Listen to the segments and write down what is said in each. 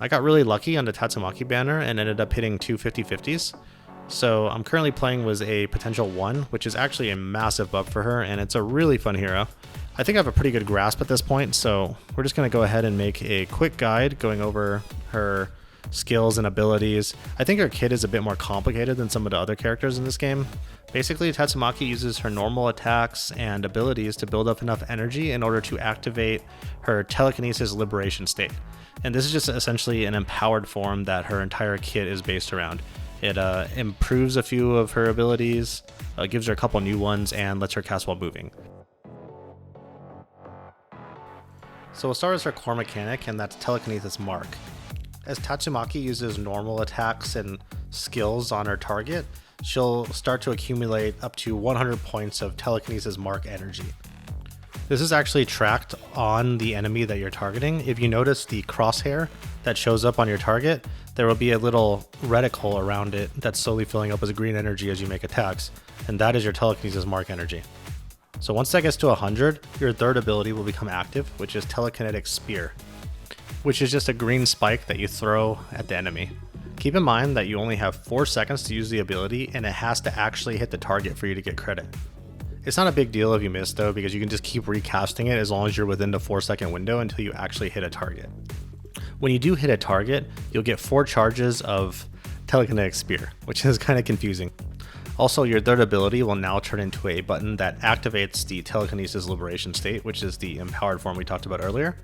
I got really lucky on the Tatsumaki banner and ended up hitting two 50/50s. So I'm currently playing with a potential 1, which is actually a massive buff for her, and it's a really fun hero. I think I have a pretty good grasp at this point, so we're just going to go ahead and make a quick guide going over her skills and abilities. I think her kit is a bit more complicated than some of the other characters in this game. Basically, Tatsumaki uses her normal attacks and abilities to build up enough energy in order to activate her telekinesis liberation state. And this is just essentially an empowered form that her entire kit is based around. It improves a few of her abilities, gives her a couple new ones, and lets her cast while moving. So we'll start with her core mechanic, and that's Telekinesis Mark. As Tatsumaki uses normal attacks and skills on her target, she'll start to accumulate up to 100 points of Telekinesis Mark energy. This is actually tracked on the enemy that you're targeting. If you notice the crosshair that shows up on your target, there will be a little reticle around it that's slowly filling up with green energy as you make attacks, and that is your Telekinesis Mark energy. So once that gets to 100, your third ability will become active, which is Telekinetic Spear, which is just a green spike that you throw at the enemy. Keep in mind that you only have 4 seconds to use the ability, and it has to actually hit the target for you to get credit. It's not a big deal if you miss though, because you can just keep recasting it as long as you're within the 4-second window until you actually hit a target. When you do hit a target, you'll get 4 charges of Telekinetic Spear, which is kind of confusing. Also, your third ability will now turn into a button that activates the Telekinesis Liberation state, which is the empowered form we talked about earlier.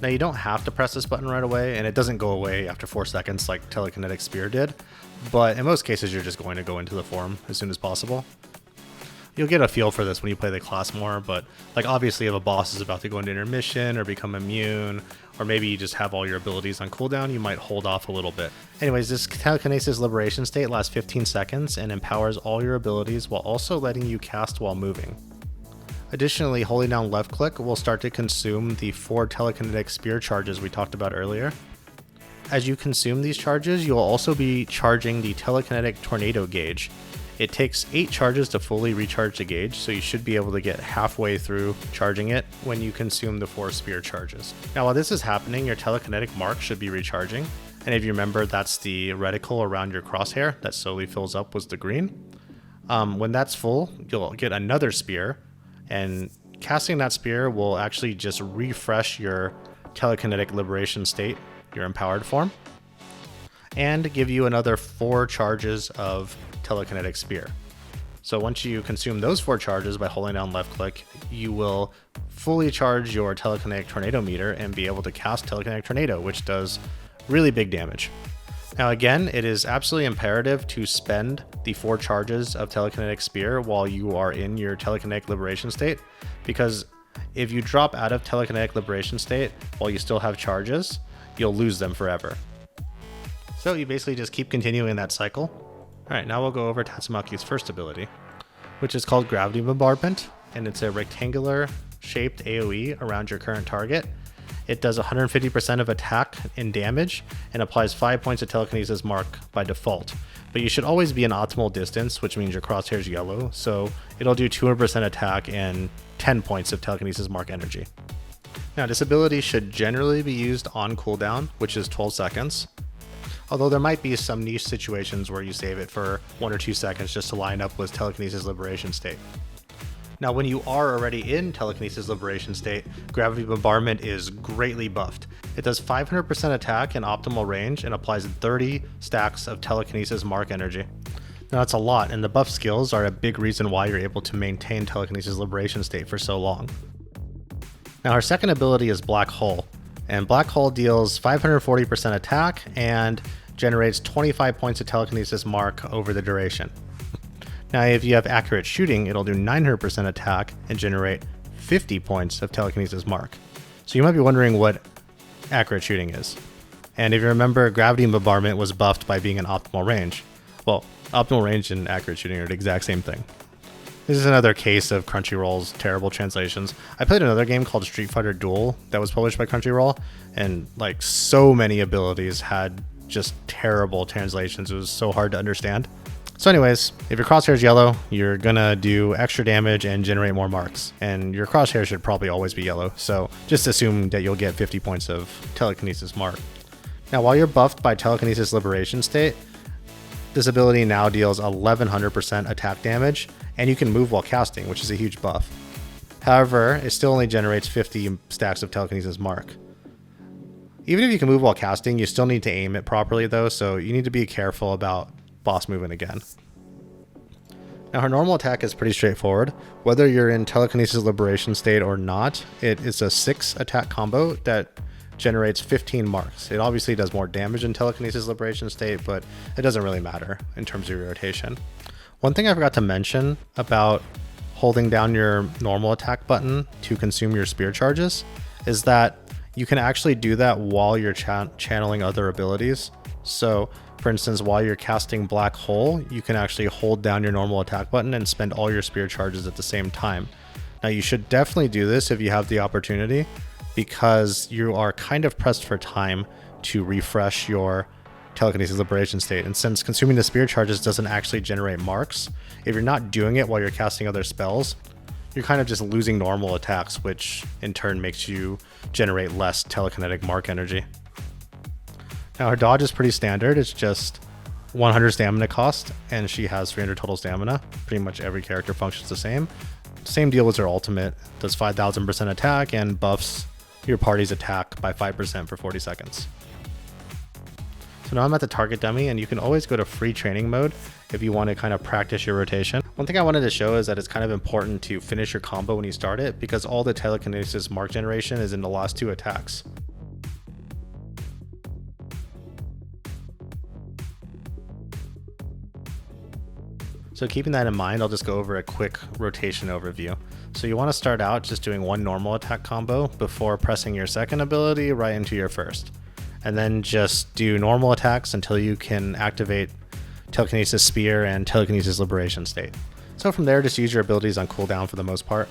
Now, you don't have to press this button right away, and it doesn't go away after 4 seconds like Telekinetic Spear did, but in most cases you're just going to go into the form as soon as possible. You'll get a feel for this when you play the class more, but like obviously if a boss is about to go into intermission or become immune, or maybe you just have all your abilities on cooldown, you might hold off a little bit. Anyways, this Telekinesis Liberation state lasts 15 seconds and empowers all your abilities while also letting you cast while moving. Additionally, holding down left click will start to consume the 4 Telekinetic Spear charges we talked about earlier. As you consume these charges, you'll also be charging the Telekinetic Tornado gauge. It takes 8 charges to fully recharge the gauge, so you should be able to get halfway through charging it when you consume the 4 spear charges. Now while this is happening, your Telekinetic Mark should be recharging, and if you remember, that's the reticle around your crosshair that slowly fills up with the green. When that's full, you'll get another spear, and casting that spear will actually just refresh your Telekinetic Liberation state, your empowered form, and give you another 4 charges of Telekinetic Spear. So once you consume those 4 charges by holding down left click, you will fully charge your Telekinetic Tornado meter and be able to cast Telekinetic Tornado, which does really big damage. Now again, it is absolutely imperative to spend the 4 charges of Telekinetic Spear while you are in your Telekinetic Liberation state, because if you drop out of Telekinetic Liberation state while you still have charges, you'll lose them forever. So you basically just keep continuing that cycle. Alright, now we'll go over Tatsumaki's first ability, which is called Gravity Bombardment, and it's a rectangular shaped AoE around your current target. It does 150% of attack and damage and applies 5 points of Telekinesis Mark by default. But you should always be in optimal distance, which means your crosshair is yellow, so it'll do 200% attack and 10 points of Telekinesis Mark energy. Now this ability should generally be used on cooldown, which is 12 seconds. Although there might be some niche situations where you save it for 1 or 2 seconds just to line up with Telekinesis Liberation state. Now when you are already in Telekinesis Liberation state, Gravity Bombardment is greatly buffed. It does 500% attack in optimal range and applies 30 stacks of Telekinesis Mark energy. Now that's a lot, and the buff skills are a big reason why you're able to maintain Telekinesis Liberation state for so long. Now her second ability is Black Hole, and Black Hole deals 540% attack and generates 25 points of Telekinesis Mark over the duration. Now if you have accurate shooting, it'll do 900% attack and generate 50 points of Telekinesis Mark. So you might be wondering what accurate shooting is. And if you remember, Gravity Bombardment was buffed by being in optimal range. Well, optimal range and accurate shooting are the exact same thing. This is another case of Crunchyroll's terrible translations. I played another game called Street Fighter Duel that was published by Crunchyroll, and like so many abilities had just terrible translations. It was so hard to understand. So anyways, if your crosshair is yellow, you're gonna do extra damage and generate more marks. And your crosshair should probably always be yellow, so just assume that you'll get 50 points of Telekinesis Mark. Now, while you're buffed by Telekinesis Liberation State, this ability now deals 1100% attack damage, and you can move while casting, which is a huge buff. However, it still only generates 50 stacks of Telekinesis Mark. Even if you can move while casting, you still need to aim it properly though, so you need to be careful about boss movement again. Now her normal attack is pretty straightforward. Whether you're in Telekinesis Liberation State or not, it is a 6 attack combo that generates 15 marks. It obviously does more damage in Telekinesis Liberation State, but it doesn't really matter in terms of your rotation. One thing I forgot to mention about holding down your normal attack button to consume your spear charges is that you can actually do that while you're channeling other abilities. So for instance, while you're casting Black Hole, you can actually hold down your normal attack button and spend all your spear charges at the same time. Now you should definitely do this if you have the opportunity, because you are kind of pressed for time to refresh your Telekinesis Liberation State. And since consuming the spear charges doesn't actually generate marks, if you're not doing it while you're casting other spells, you're kind of just losing normal attacks, which in turn makes you generate less telekinetic mark energy. Now her dodge is pretty standard. It's just 100 stamina cost, and she has 300 total stamina. Pretty much every character functions the same. Same deal as her ultimate. Does 5000% attack and buffs your party's attack by 5% for 40 seconds. So now I'm at the target dummy, and you can always go to free training mode if you want to kind of practice your rotation. One thing I wanted to show is that it's kind of important to finish your combo when you start it, because all the telekinesis mark generation is in the last 2 attacks. So keeping that in mind, I'll just go over a quick rotation overview. So you want to start out just doing one normal attack combo before pressing your second ability right into your first. And then just do normal attacks until you can activate Telekinesis Spear and Telekinesis Liberation State. So from there, just use your abilities on cooldown for the most part.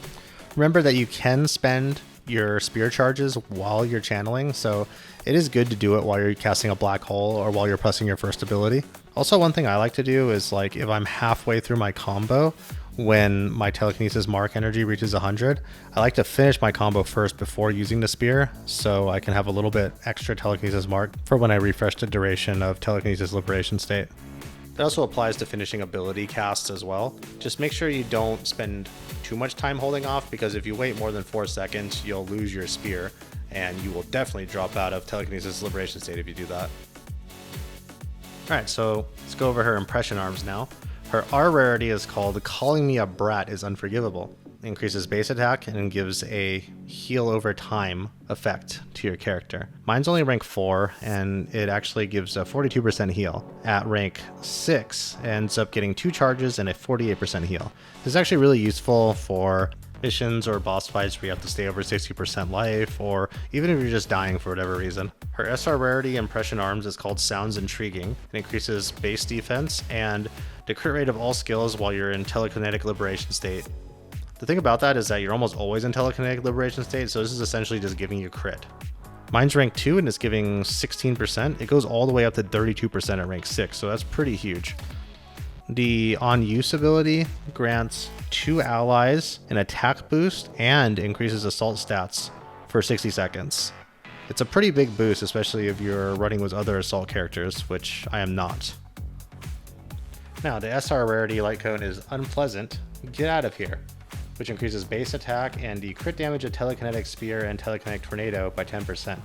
Remember that you can spend your spear charges while you're channeling, so it is good to do it while you're casting a Black Hole or while you're pressing your first ability. Also, one thing I like to do is, like, if I'm halfway through my combo, when my telekinesis mark energy reaches 100, I like to finish my combo first before using the spear, so I can have a little bit extra telekinesis mark for when I refresh the duration of Telekinesis Liberation State. That also applies to finishing ability casts as well. Just make sure you don't spend too much time holding off, because if you wait more than 4 seconds, you'll lose your spear, and you will definitely drop out of Telekinesis Liberation State if you do that. Alright, so let's go over her impression arms now. Her R rarity is called Calling Me a Brat is Unforgivable. Increases base attack and gives a heal over time effect to your character. Mine's only rank 4, and it actually gives a 42% heal. At rank 6, it ends up getting 2 charges and a 48% heal. This is actually really useful for missions or boss fights where you have to stay over 60% life, or even if you're just dying for whatever reason. Her SR rarity impression arms is called Sounds Intriguing. It increases base defense and the crit rate of all skills while you're in Telekinetic Liberation State. The thing about that is that you're almost always in Telekinetic Liberation State, so this is essentially just giving you crit. Mine's rank 2 and it's giving 16%. It goes all the way up to 32% at rank 6, so that's pretty huge. The On Use ability grants 2 allies an attack boost and increases assault stats for 60 seconds. It's a pretty big boost, especially if you're running with other assault characters, which I am not. Now, the SR rarity light cone is Unpleasant, Get Out of Here, which increases base attack and the crit damage of Telekinetic Spear and Telekinetic Tornado by 10%.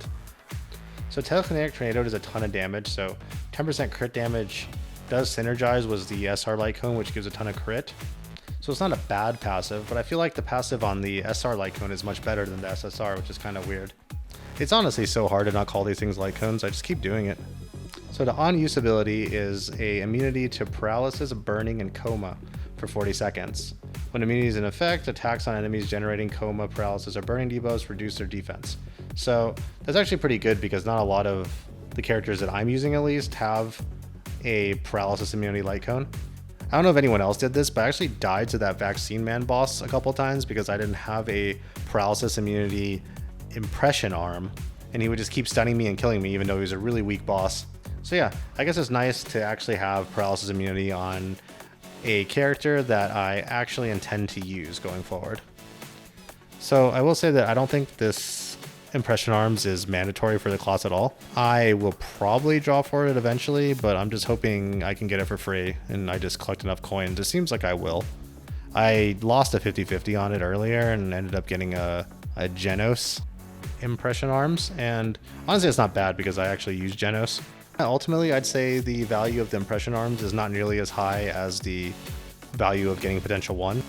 So Telekinetic Tornado does a ton of damage, so 10% crit damage does synergize with the SR light cone, which gives a ton of crit. So it's not a bad passive, but I feel like the passive on the SR light cone is much better than the SSR, which is kind of weird. It's honestly so hard to not call these things light cones, I just keep doing it. So the On Use ability is a immunity to paralysis, burning, and coma for 40 seconds. When immunity is in effect, attacks on enemies generating coma, paralysis, or burning debuffs reduce their defense. So that's actually pretty good, because not a lot of the characters that I'm using at least have a paralysis immunity light cone. I don't know if anyone else did this, but I actually died to that Vaccine Man boss a couple times because I didn't have a paralysis immunity impression arm, and he would just keep stunning me and killing me even though he was a really weak boss. So yeah, I guess it's nice to actually have paralysis immunity on a character that I actually intend to use going forward. So I will say that I don't think this Impression Arms is mandatory for the class at all. I will probably draw for it eventually, but I'm just hoping I can get it for free and I just collect enough coins. It seems like I will. I lost a 50-50 on it earlier and ended up getting a Genos Impression Arms, and honestly it's not bad because I actually use Genos. Ultimately, I'd say the value of the Impression Arms is not nearly as high as the value of getting Potential 1.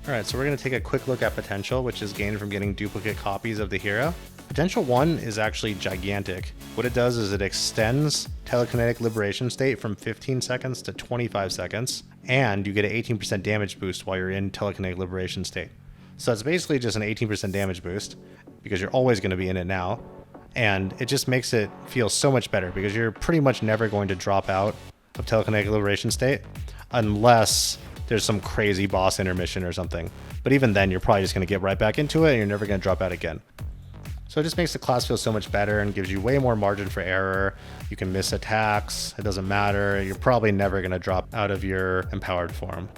Alright, so we're going to take a quick look at Potential, which is gained from getting duplicate copies of the hero. Potential 1 is actually gigantic. What it does is it extends telekinetic liberation state from 15 seconds to 25 seconds, and you get an 18% damage boost while you're in telekinetic liberation state. So it's basically just an 18% damage boost, because you're always going to be in it now, and it just makes it feel so much better, because you're pretty much never going to drop out of telekinetic liberation state, unless there's some crazy boss intermission or something. But even then, you're probably just going to get right back into it, and you're never going to drop out again. So it just makes the class feel so much better and gives you way more margin for error. You can miss attacks, it doesn't matter. You're probably never going to drop out of your empowered form.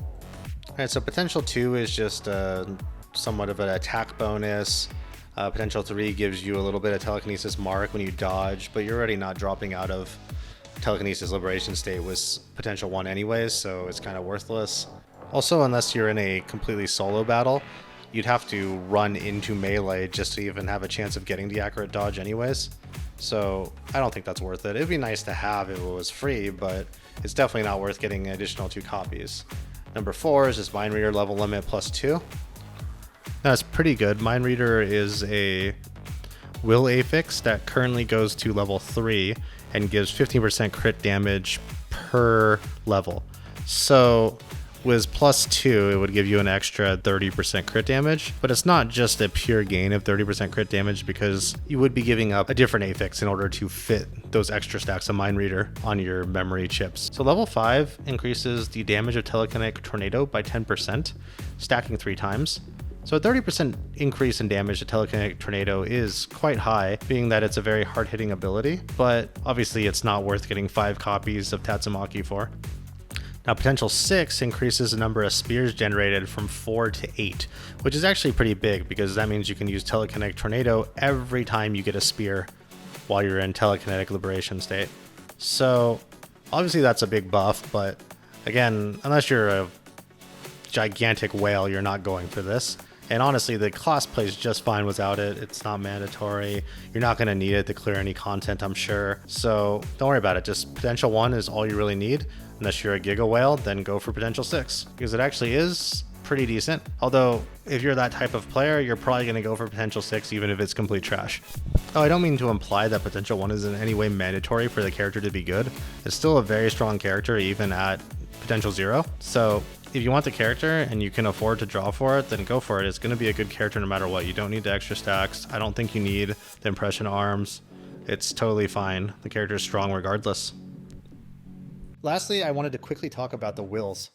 Alright, so Potential 2 is just somewhat of an attack bonus. Potential 3 gives you a little bit of telekinesis mark when you dodge, but you're already not dropping out of telekinesis liberation state with Potential 1 anyways, so it's kind of worthless. Also, unless you're in a completely solo battle, you'd have to run into melee just to even have a chance of getting the accurate dodge anyways. So I don't think that's worth it. It'd be nice to have if it was free, but it's definitely not worth getting an additional 2 copies. Number 4 is just Mind Reader level limit +2. That's pretty good. Mind Reader is a will affix that currently goes to level 3 and gives 15% crit damage per level. So with +2, it would give you an extra 30% crit damage, but it's not just a pure gain of 30% crit damage, because you would be giving up a different affix in order to fit those extra stacks of Mind Reader on your memory chips. So level 5 increases the damage of Telekinetic Tornado by 10%, stacking 3 times. So a 30% increase in damage to Telekinetic Tornado is quite high, being that it's a very hard-hitting ability, but obviously it's not worth getting 5 copies of Tatsumaki for. Now Potential 6 increases the number of spears generated from 4 to 8, which is actually pretty big, because that means you can use Telekinetic Tornado every time you get a spear while you're in telekinetic liberation state. So obviously that's a big buff, but again, unless you're a gigantic whale, you're not going for this. And honestly, the class plays just fine without it. It's not mandatory. You're not going to need it to clear any content, I'm sure. So don't worry about it. Just Potential 1 is all you really need. Unless you're a Giga Whale, then go for Potential 6, because it actually is pretty decent. Although, if you're that type of player, you're probably going to go for Potential 6 even if it's complete trash. Oh, I don't mean to imply that Potential 1 is in any way mandatory for the character to be good. It's still a very strong character even at Potential 0. So if you want the character and you can afford to draw for it, then go for it. It's going to be a good character no matter what. You don't need the extra stacks. I don't think you need the Impression Arms. It's totally fine. The character is strong regardless. Lastly, I wanted to quickly talk about the wills.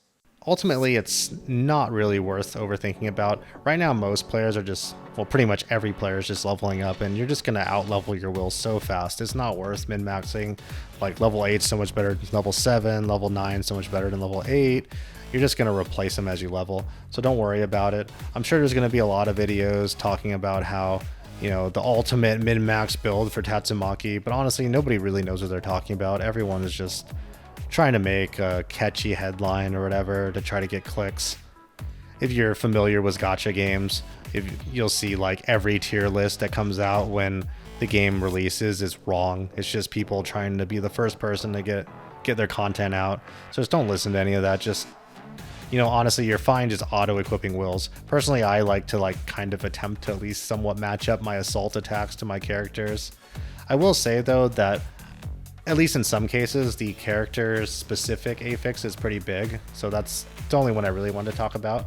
Ultimately, it's not really worth overthinking about. Right now, most players are just, well, pretty much every player is just leveling up, and you're just going to out-level your wills so fast. It's not worth min-maxing. Like, level 8 so much better than level 7, level 9 so much better than level 8. You're just going to replace them as you level, so don't worry about it. I'm sure there's going to be a lot of videos talking about how, you know, the ultimate min-max build for Tatsumaki, but honestly, nobody really knows what they're talking about. Everyone is just trying to make a catchy headline or whatever to try to get clicks. If you're familiar with gacha games, you'll see like every tier list that comes out when the game releases is wrong. It's just people trying to be the first person to get their content out. So just don't listen to any of that. Just, you know, honestly, you're fine just auto-equipping wills. Personally, I like to kind of attempt to at least somewhat match up my assault attacks to my characters. I will say though that at least in some cases, the character's specific affix is pretty big, so that's the only one I really want to talk about.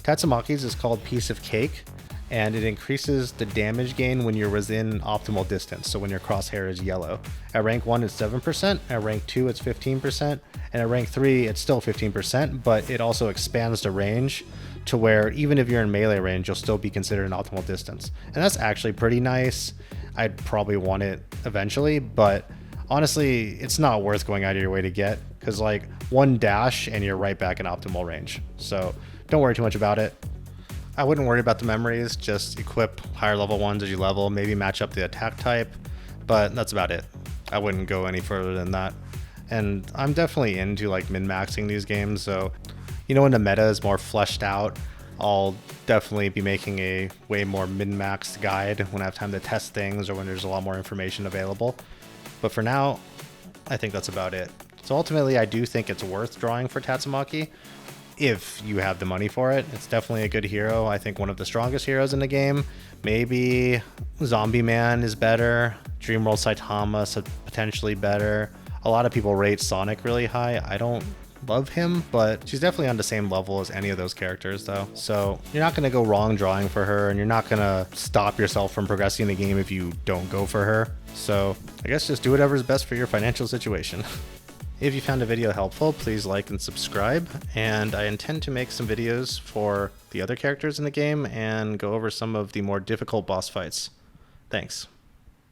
Tatsumaki's is called Piece of Cake, and it increases the damage gain when you're within optimal distance, so when your crosshair is yellow. At rank 1, it's 7%, at rank 2, it's 15%, and at rank 3, it's still 15%, but it also expands the range to where even if you're in melee range, you'll still be considered an optimal distance. And that's actually pretty nice. I'd probably want it eventually, but honestly, it's not worth going out of your way to get, because like one dash and you're right back in optimal range. So don't worry too much about it. I wouldn't worry about the memories, just equip higher level ones as you level, maybe match up the attack type, but that's about it. I wouldn't go any further than that. And I'm definitely into like min-maxing these games, so when the meta is more fleshed out, I'll definitely be making a way more min-maxed guide when I have time to test things or when there's a lot more information available. But for now, I think that's about it. So ultimately, I do think it's worth drawing for Tatsumaki if you have the money for it. It's definitely a good hero. I think one of the strongest heroes in the game. Maybe Zombie Man is better. Dreamworld Saitama is potentially better. A lot of people rate Sonic really high. I don't love him, but she's definitely on the same level as any of those characters though. So you're not going to go wrong drawing for her, and you're not going to stop yourself from progressing the game if you don't go for her. So I guess just do whatever's best for your financial situation. If you found the video helpful, please like and subscribe, and I intend to make some videos for the other characters in the game and go over some of the more difficult boss fights. Thanks.